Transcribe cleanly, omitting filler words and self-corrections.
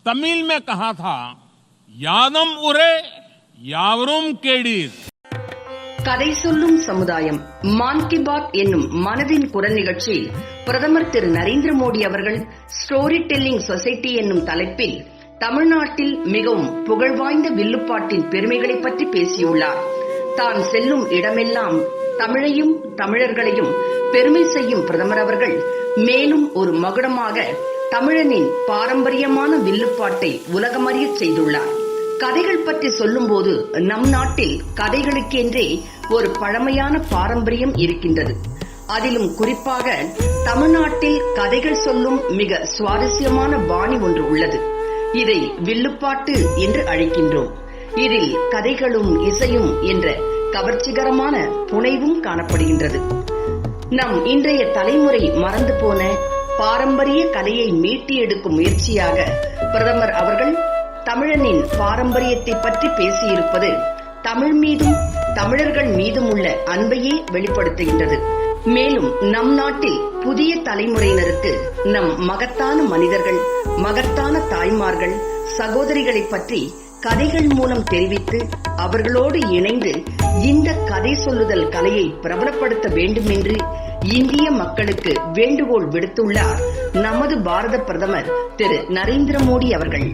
तमिल में कहा था, यादम उरे यावரும் கேடீர். கதை சொல்லும் சமுதாயம் மான் கி பாத் என்னும் மனதின் குரல் நிகழ்ச்சியில் பிரதமர் திரு நரேந்திர மோடி அவர்கள் ஸ்டோரி டெல்லிங் சொசைட்டி என்னும் தலைப்பில் தமிழ்நாட்டில் மிகவும் புகழ்வாய்ந்த வில்லுப்பாட்டின் பெருமைகளை பற்றி பேசியுள்ளார். தான் செல்லும் இடமெல்லாம் தமிழையும் தமிழர்களையும் பெருமை செய்யும் பிரதமர் அவர்கள் மேலும் ஒரு மகுடமாக தமிழனின் பாரம்பரியமான வில்லுப்பாட்டை உலகமறிய செய்துள்ளார். கதைகள் பற்றி சொல்லும் போது நம் நாட்டில் கதைகளுக்கென்றே ஒரு பழமையான பாரம்பரியம் இருக்கின்றது. அதிலும் குறிப்பாக தமிழ்நாட்டில் கதைகள் சொல்லும் மிக சுவாரஸ்யமான பாணி ஒன்று உள்ளது. இதை வில்லுப்பாட்டு என்று அழைக்கின்றோம். இதில் கதைகளும் இசையும் என்ற கவர்ச்சிகரமான புனைவும் காணப்படுகின்றது. நம் இன்றைய தலைமுறை மறந்து போன பாரம்பரிய கதையை மீட்டி எடுக்கும் முயற்சியாக பிரதமர் அவர்கள் தமிழனின் பாரம்பரியத்தை பற்றி பேசியிருப்பது தமிழ் மீதும் தமிழர்கள் மீதும் உள்ள அன்பையே வெளிப்படுத்துகின்றது. மேலும் நம் நாட்டில் புதிய தலைமுறையினருக்கு நம் மகத்தான மனிதர்கள், மகத்தான தாய்மார்கள், சகோதரிகளை பற்றி கதைகள் மூலம் தெரிவித்து அவர்களோடு இணைந்து இந்த கதை சொல்லுதல் கலையை பிரபலப்படுத்த வேண்டும் என்று இந்திய மக்களுக்கு வேண்டுகோள் விடுத்துள்ளார் நமது பாரத பிரதமர் திரு நரேந்திர மோடி அவர்கள்.